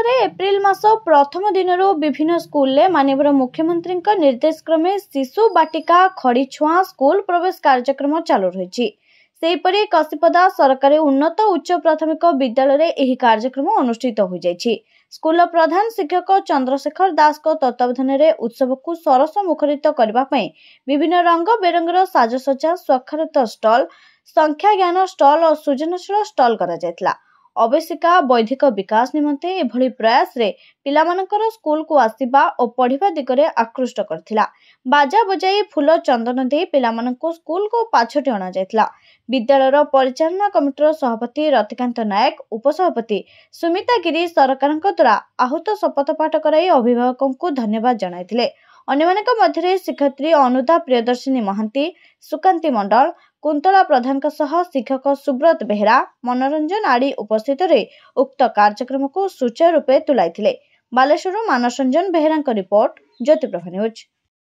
Baleshwar April मास प्रथम दिन विभिन्न स्कूल माननीय मुख्यमंत्री निर्देश क्रमे शिशु बाटिका खड़ीछुआ स्कूल प्रवेश कार्यक्रम चालू रही। सेहीपरि कसीपदा सरकारी उन्नत उच्च प्राथमिक विद्यालय यह कार्यक्रम अनुष्ठित हो जाइछि। स्कूल प्रधान शिक्षक चंद्रशेखर दास तत्वावधान में उत्सव को सरस मुखरित करने विभिन्न रंग बेरंगर साजसज्जा स्वाक्षरित स्टल संख्या ज्ञान स्टल और सृजनशील स्टल करा। आवश्यक बौद्धिक विकास निमंते एभली प्रयास रे पिलामानकर स्कूल को आसिबा और पढ़िबा दिगरे आकृष्ट करथिला। बाजा बजाई फूल चंदन दे पिलामाननको स्कूल को पाछटी अणा जायतिला। विद्यालयर परिचालना कमिटीर सभापति रतिकांत नायक, उपसभापति सुमिता गिरी सरकारଙ୍କ द्वारा आहूत शपथ पाठ कराई अभिभावकों को धन्यवाद जणाइथिले। अन्यमानक मध्यरे शिक्षयित्री अनुदा प्रियदर्शिनी महांती, सुकांती मंडल, कुंतला प्रधान शिक्षक सुब्रत बेहरा, मनोरंजन आदि उपस्थित रही उक्त कार्यक्रम को सुचारू रूपे तुलाइथिले। बालेश्वर मानस रंजन बेहरा रिपोर्ट, ज्योतिप्रभा न्यूज।